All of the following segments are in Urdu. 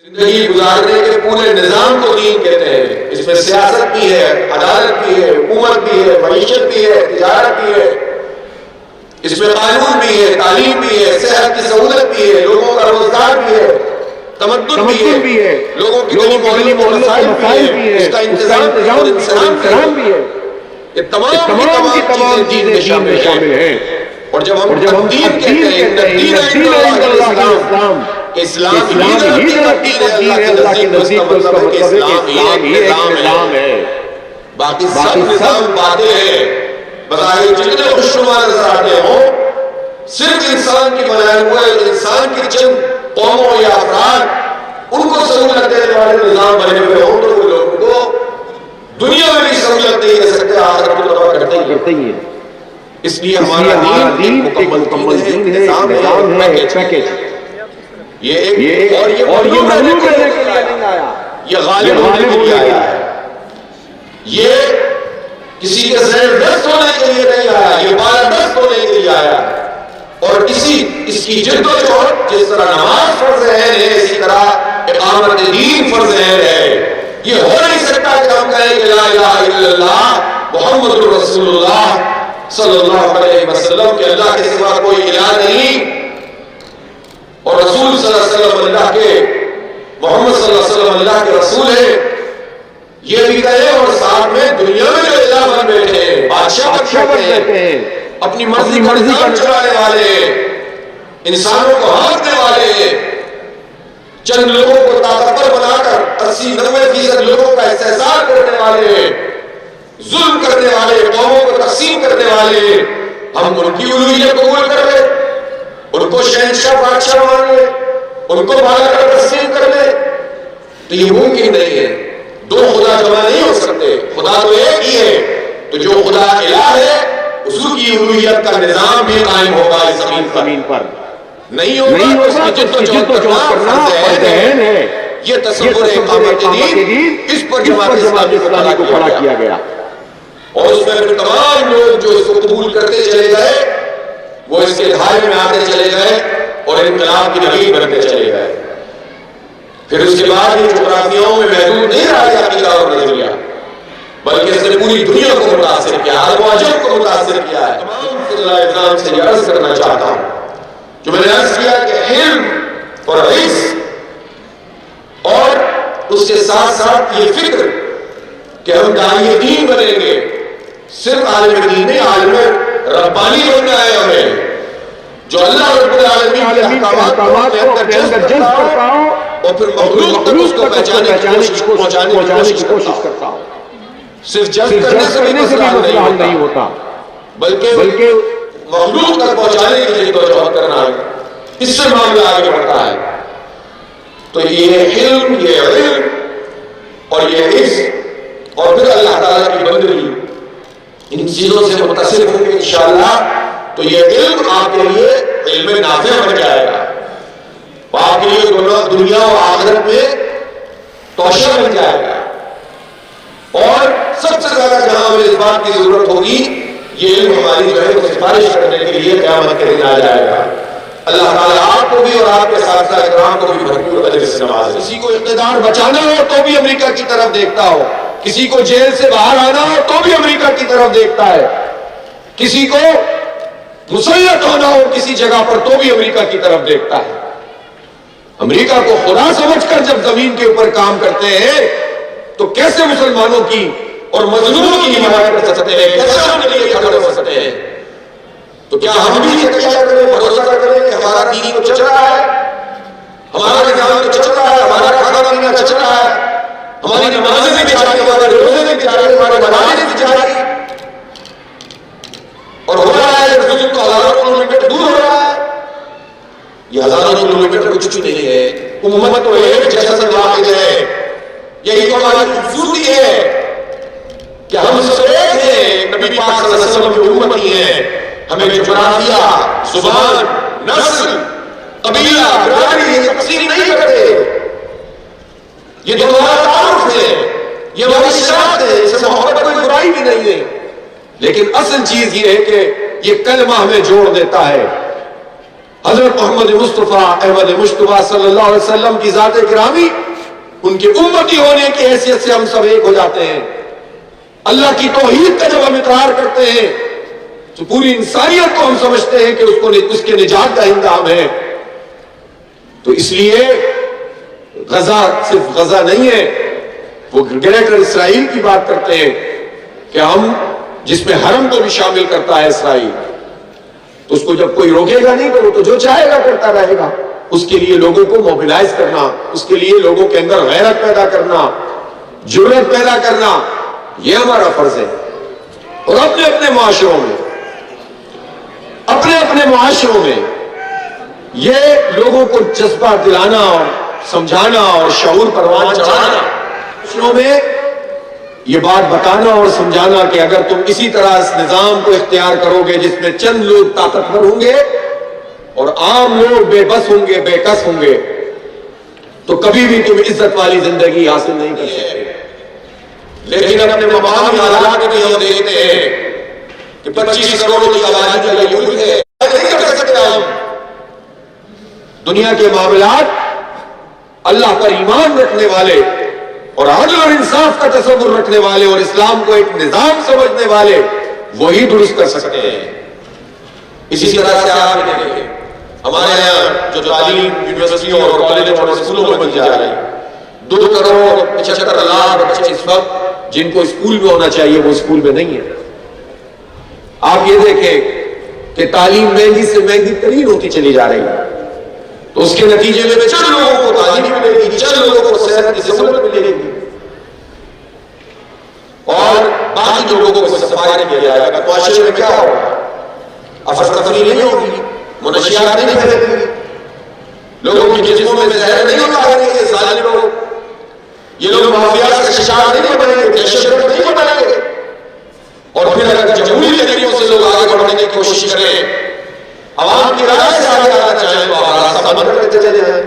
زندگی گزارنے کے پورے نظام کو دین کہتے ہیں. اس میں سیاست بھی ہے، عدالت بھی ہے، حکومت بھی ہے، معیشت بھی ہے، تجارت بھی ہے. اس میں قانون بھی ہے، تعلیم بھی ہے، صحت کی سہولت بھی ہے، لوگوں کا روزگار بھی ہے، تمدن بھی ہے، لوگوں کی گلی محلوں کے مسائل بھی ہے، اس کا انتظام اور انسان بھی ہے. یہ تمام کی تمام چیزیں دین میں شامل ہیں. اور جب ہم دین کہتے ہیں اسلام ہی دین ہے اللہ کے نزدیک، تو اس کا مطلب ہے کہ اسلام ہی ایک نظام ہے. باقی سب نظام باتیں ہیں، بظاہر جتنے خوشنما نظر آتے ہوں، صرف انسان کی بنائے ہوئے انسان کی چند قوموں یا افراد ان کو سہولت دینے والے نظام بنے ہوئے ہوں، تو وہ لوگوں کو دنیا میں بھی سہولت نہیں دے سکتے، آخرت کو تباہ کرتے ہی ہیں. اس لیے ہمارا دین ایک مکمل دین ہے، نظام ہے، پیکیج. یہ مغلوب رہنے کے لیے نہیں آیا، یہ غالب ہونے کے لیے آیا ہے. یہ کسی کے زیر دست ہونے کے لیے نہیں آیا، یہ بالادست ہونے کے لیے آیا ہے. اور اس کی جد و جہد جس طرح نماز فرض عین ہے، اسی طرح اقامت دین فرض عین ہے. یہ ہو نہیں سکتا کہ ہم کہیں کہ لا الہ الا اللہ محمد رسول اللہ صلی اللہ علیہ وسلم، کہ اللہ کے سوا کوئی الہ نہیں اور رسول صلی اللہ علیہ وسلم اللہ کے، محمد صلی اللہ علیہ وسلم اللہ کے رسول ہے. یہ بھی کہے اور ساتھ میں دنیا میں جو الہ بن بیٹھے ہیں، بادشاہ بن بیٹھے ہیں، اپنی مرضی کا نظام چلانے والے، انسانوں کو ہانکنے والے، چند لوگوں کو طاقتور بنا کر 80-90% لوگوں کا استحصال کرنے والے، ظلم کرنے والے، قوموں کو تقسیم کرنے والے، ہم ان کی الوہیت قبول کر لیں، ان کو شہنشاہ بادشاہ مان لیں، ان کو بالا کر تسلیم کر لیں. تو یہ ممکن نہیں ہے. دو خدا جمع نہیں ہو سکتے، خدا تو ایک ہی ہے. تو جو خدا الہ ہے اس کی الوہیت کا نظام بھی قائم ہوگا اس زمین پر. نہیں ہوگا اس کی جد و جہد کرنا فرض عین ہے. یہ تصور اقامت دین، اس پر جماعت اسلامی کو کھڑا کیا گیا. اور اس میں پھر تمام لوگ جو اس کو قبول کرتے چلے گئے، وہ اس کے دھائے میں آتے چلے گئے اور انقلاب کی نوید بنتے چلے گئے. پھر اس کے بعد یہ جغرافیاؤں میں محدود نہیں رہا یہ عقیدہ اور نظریہ، بلکہ اس نے پوری دنیا کو متاثر کیا، عرب و عجم کو متاثر کیا ہے. تمام فضلہ اعظام سے یہ عرض کرنا چاہتا ہوں جو میں نے عرض کیا کہ علم اور عز اور اس کے ساتھ ساتھ یہ فکر کہ ہم داعی دین بنیں گے، صرف عالم دین نہیں، عالم ربانی بننا ہے ہمیں، جو اللہ رب العالمین کے احکامات کو اپنے اندر جذب کرتا ہوں اور پھر مخلوق تک اس کو پہنچانے کی کوشش کرتا ہوں. صرف جذب کرنے سے بھی مسئلہ حل نہیں ہوتا، بلکہ مخلوق تک پہنچانے کی جد و جہد کرنا ہے، اس سے معاملہ آگے بڑھتا ہے. تو یہ علم، یہ علم اور یہ عزت اور پھر اللہ تعالیٰ کی بندگی، ان چیزوں سے متصل ہوں گے انشاءاللہ. تو یہ علم آپ کے لیے علم نافع بن جائے گا، آپ کے لیے دنیا و آخرت میں توشہ بن جائے گا. اور سب سے زیادہ جہاں ہمیں اس بات کی ضرورت ہوگی، یہ علم ہماری جو ہے وہ سفارش کرنے کے لیے قیامت کے دن آ جائے گا. اللہ تعالیٰ آپ کو بھی اور آپ کے ساتھ اکرام کو بھی بھرپور اجر سے نوازے. کسی کو اقتدار بچانا ہو تو بھی امریکہ کی طرف دیکھتا ہو، کسی کو جیل سے باہر آنا ہو تو بھی امریکہ کی طرف دیکھتا ہے، کسی کو مسلط ہونا ہو کسی جگہ پر تو بھی امریکہ کی طرف دیکھتا ہے. امریکہ کو خدا سمجھ کر جب زمین کے اوپر کام کرتے ہیں تو کیسے مسلمانوں کی اور مظلوموں کی حمایت کر سکتے ہیں، کیسے ان کے لیے کھڑے ہو سکتے ہیں؟ تو کیا ہم بھی یہ تشکر کریں، بھروسہ کریں کہ ہمارا دین تو چل رہا ہے، ہمارا نظام تو چل رہا ہے، ہمارا کھانا پینا چل رہا ہے، ہماری نمازیں بھی جاری، ہمارے روزے بھی جاری، ہمارے نمازیں بھی جاری، اور ہو رہا ہے ظلم تو ہزاروں کلومیٹر دور ہو رہا ہے. یہ ہزاروں کلومیٹر کچھ نہیں ہے. امت تو ایک جسد واحد ہے. یہی تو ہماری خوبصورتی ہے کہ ہم سب ایک ہیں، نبی پاک صلی اللہ علیہ وسلم کی امتی ہیں. ہمیں جغرافیہ، زبان، نسل، قبیلہ، برادری یہ تقسیم نہیں کرتے. یہ تو ہمارا تعارف ہے، یہ ہماری شناخت ہے، اس سے محبت کوئی برائی بھی نہیں ہے. لیکن اصل چیز یہ ہے کہ یہ کلمہ ہمیں جوڑ دیتا ہے. حضرت محمد مصطفیٰ احمد مشتبہ صلی اللہ علیہ وسلم کی ذات گرامی، ان کے امتی ہونے کی حیثیت سے ہم سب ایک ہو جاتے ہیں۔ اللہ کی توحید کا جب ہم اقرار کرتے ہیں تو پوری انسانیت کو ہم سمجھتے ہیں کہ اس کے نجات کا انتظام ہے۔ تو اس لیے غزہ صرف غزہ نہیں ہے، وہ گریٹر اسرائیل کی بات کرتے ہیں کہ ہم، جس میں حرم کو بھی شامل کرتا ہے اسرائیل، تو اس کو جب کوئی روکے گا نہیں تو وہ تو جو چاہے گا کرتا رہے گا۔ اس کے لیے لوگوں کو موبلائز کرنا، اس کے لیے لوگوں کے اندر غیرت پیدا کرنا، جرأت پیدا کرنا، یہ ہمارا فرض ہے۔ اور اپنے اپنے معاشروں میں یہ لوگوں کو جذبہ دلانا اور سمجھانا اور شعور پروان چڑھانا، معاشروں میں یہ بات بتانا اور سمجھانا کہ اگر تم اسی طرح اس نظام کو اختیار کرو گے جس میں چند لوگ طاقتور ہوں گے اور عام لوگ بے بس ہوں گے، بے کس ہوں گے، تو کبھی بھی تم عزت والی زندگی حاصل نہیں کر سکتے۔ لیکن اپنے مقامی حالات میں ہم دیکھتے ہیں کہ 25 کروڑ کی آبادی کا یہ ملک ہے، نہیں کر سکتے ہم۔ دنیا کے معاملات اللہ پر ایمان رکھنے والے اور عدل اور انصاف کا تصور رکھنے والے اور اسلام کو ایک نظام سمجھنے والے وہی درست کر سکتے ہیں۔ اسی طرح سے آپ دیکھیں ہمارے یہاں جو تعلیم یونیورسٹیوں اور کالجوں اور اسکولوں میں بنتی جا رہی ہے، 2 کروڑ 75 لاکھ بچے اس وقت جن کو اسکول میں ہونا چاہیے وہ اسکول میں نہیں ہے۔ آپ یہ دیکھیں کہ تعلیم مہنگی سے مہنگی ترین ہوتی چلی جا رہی ہے، تو اس کے نتیجے میں چند لوگوں کو تعلیم ملے گی، چند لوگوں کو صحت کی سہولت ملے گی اور باقی لوگوں کو صفائی کیا جائے گا۔ معاشرے میں کیا ہوگا؟ افراتفری نہیں ہوگی، منشیات نہیں پھیلیں گی، لوگوں کی جسموں میں زہر نہیں اتاریں گے ظالم لوگ، یہ لوگ مافیات کا شکار نہیں بنیں گے، دہشت گرد نہیں بنیں گے۔ اور پھر اگر جمہوری طریقوں سے لوگ آگے بڑھنے کی کوشش کریں، عوام کی رائے سے آگے آنا چاہیں تو آپ راستہ بند کرتے چلے جائیں،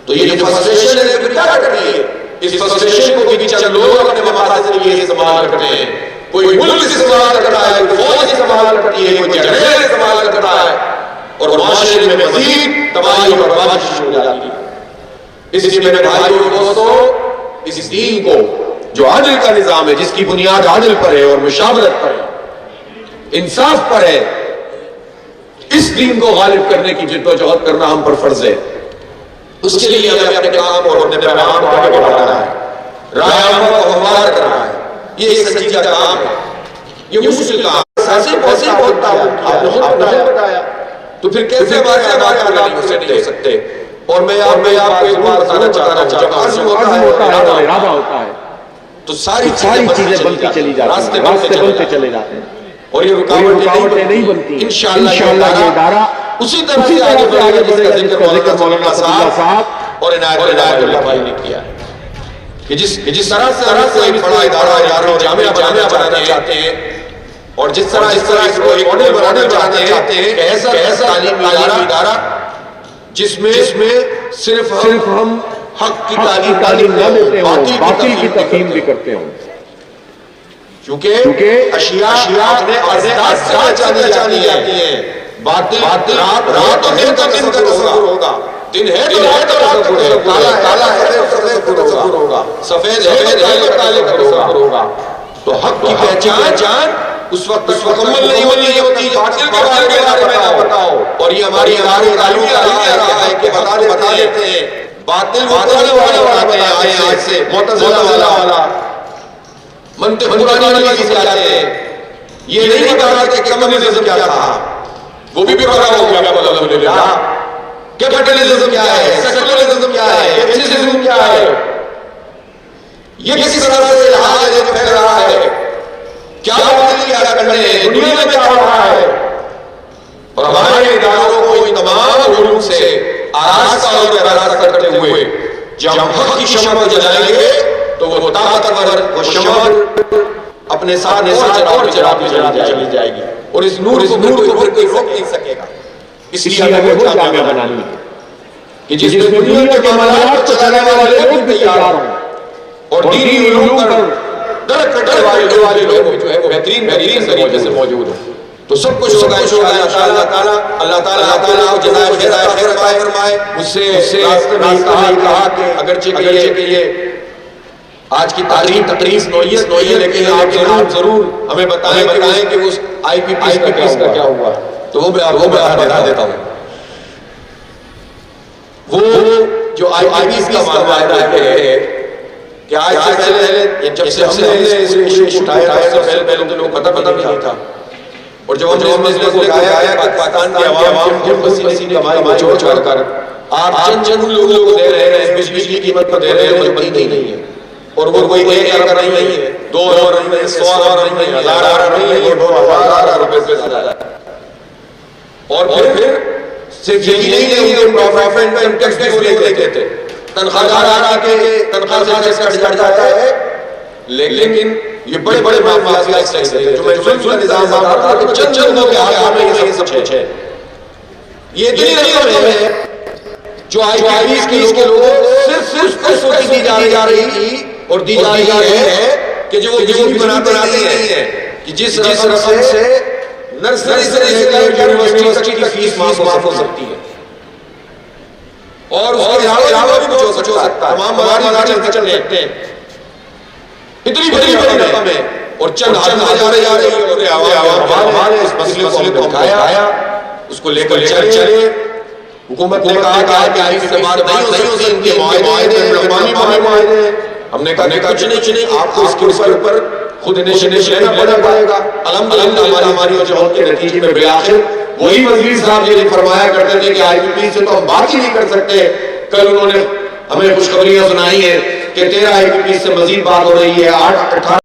تو یہ جو فرسٹریشن ہے پھر کیا کرنی ہے؟ اس فرسٹریشن کو بھی چند لوگ اپنے مقاصد کے لیے استعمال کرتے ہیں، کوئی ملک استعمال کرتا ہے، کوئی فوج استعمال کرتی ہے، کوئی جنرل استعمال کرتا ہے، اور معاشرے میں مزید تباہی اور بربادی شروع ہو جاتی ہے۔ اس لیے میرے بھائیوں اور دوستوں، اس دین کو جو عدل کا نظام ہے، جس کی بنیاد عدل پر ہے اور مشاورت پر ہے، انصاف پر ہے، اس دین کو غالب کرنے کی جدوجہد کرنا ہم پر فرض ہے۔ اس کے لیے ہمیں اپنے کام اور اپنے پیغام کو آگے بڑھانا ہے، رائے عامہ کو ہموار کرنا ہے، یہ ایک سنجیدہ کام ہے، یہ مشکل کام ہے۔ ایسے بہت تعاون کیا، بتایا تو پھر کیسے ہمارے نہیں ہو سکتے۔ اور میں آپ کو ایک بات بتانا چاہتا ہوں، جب عزم ہوتا ہے اور ارادہ ہوتا ہے تو ساری چیزیں بنتی چلی جاتی ہیں، راستے بنتے چلے جاتے ہیں، اور یہ رکاوٹیں نہیں بنتی۔ انشاءاللہ یہ ادارہ اسی طرح سے آگے بڑھے گا جس کا ذکر مولانا صاحب اور عنایت اللہ بھائی نے کیا ہے، کہ جس طرح سے ایک بڑا ادارہ اور جامعہ بنانا چاہتے ہیں، اور جس طرح اس کو ایک ماڈل بنانا چاہتے ہیں، ایسا تعلیمی ادارہ جس میں صرف ہم حق کی تعلیم نہ دیتے ہوں، باطل کی تفہیم بھی کرتے ہوں، کیونکہ اشیاء اپنے ازداد سے جانی جاتی ہیں۔ باطل رات اور دن کا تصور ہوگا، دن ہے تو رات کا تصور ہے، کالا ہے تو سفید کا تصور ہوگا، سفید ہے تو کالے کا تصور ہوگا۔ تو حق کی پہچان اس وقت مکمل نہیں ہوتی جب باطل کے بارے میں نہ بتاؤ۔ اور یہ ہماری تعلیمی رہا ہے کہ بتا دیتے ہیں باطل والا بتاتے ہیں، آج سے معتزلہ والا منطق پرانی والی سمجھاتے ہیں، یہ نہیں بتاتے کہ کمیونزم کیا تھا، وہ بھی پتا ہو گیا الحمدللہ، کیپٹلزم کیا ہے، سیکولرزم کیا ہے، ایتھیزم کیا ہے، یہ کس طرح سے لحاظ پھیل رہا ہے، کیا باطل کیا کرنے دنیا میں کیا ہو رہا ہے۔ اور ہمارے اداروں کو ان تمام علوم سے آراستہ اور وراثت کرتے ہوئے جب ہم حق کی شمع کو جلائیں گے تو وہ طاقتور وہ شمع اپنے ساتھ اور چلی جائے گی، اور اس نور کو پھر کوئی روک نہیں سکے گا۔ اس لیے ہمیں وہ جامعہ بنانی ہے کہ جس میں دنیا کے معاملات کو چلانے والے لوگ بھی تیار ہوں، اور دینی علوم پر درک کرنے والے لوگ جو ہے وہ بہترین طریقے سے موجود ہوں۔ تو سب کچھ ہوگا انشاءاللہ تعالی. اللہ تعالیٰ کو جزائے خیر فرمائے. مجھ سے راستے میں کہا کہ اگرچہ کہ یہ آج کی تقریب نوعیت لیکن آپ ضرور ہمیں بتائیں کہ اس آئی پی پی ایس کا کیا ہوا. تو وہ میں آپ بتا دیتا ہوں. وہ جو آئی پی پی ایس کا معاہدہ ہے کہ آج سے پہلے جب سے ہم نے اس ایشو اٹھایا اس سے پہلے تو لوگ پتہ بھی نہیں تھا. اور جب ہم نے اس کو اٹھایا کہ پاکستان کی عوام کو پسینے کمائی چھوڑ کر آپ چند لوگوں کو دے رہے ہیں بجلی کی قیمت پر دے رہے ہیں جو بنتی نہیں ہے. اور وہ کوئی 1 ارب نہیں ہے, 2 ارب نہیں ہے, 100 ارب نہیں ہے, 1000 ارب نہیں ہے, یہ 2000 روپے سے زیادہ ہے. اور پھر صرف یہی نہیں ہے کہ پروفٹ میں ٹیکس بھی وہ لیتے تھے, تنخواہ دار کے تنخواہ سے ٹیکس کٹ جاتا ہے. لیکن یہ بڑے مافیاز ٹیکس لیتے تھے. جو میں سن نظام بتا تھا کہ چند لوگوں کے ہاتھ میں یہ سب کچھ ہے. یہ اتنی رقم ہے جو آئی پی ایس کے لوگوں صرف اس کو دی جا رہی اور دی جا رہی ہے کہ جو وہ بجلی بناتے نہیں ہیں کہ جس رقم سے نرسری سے لے کر یونیورسٹی کی فیس معاف ہو سکتی ہے. اور اس کے علاوہ بھی کچھ ہو سکتا ہے. تمام مدارس چل سکتے ہیں. اتنی بڑی رقم ہے اور چند ہاتھ جا رہی ہے. ہمارے اس مسئلے کو اٹھایا, اس کو لے کر چلے. حکومت نے کہا کہ آئی سے بات نہیں ہو سکتی, ان کے معاہدے رقبانی معاہدے. ہم نے کہا کچھ نہیں, آپ کو اس کے اوپر خود انیشیٹو لینا پڑے گا. الحمدللہ ہماری وجہوں کے نتیجے میں بالآخر وہی وزیر صاحب یہ فرمایا کرتے تھے کہ آئی پی پی سے تو ہم بات ہی نہیں کر سکتے. کل انہوں نے ہمیں خوشخبریاں سنائی ہیں کہ 13 آئی پی پی سے مزید بات ہو رہی ہے. 8-18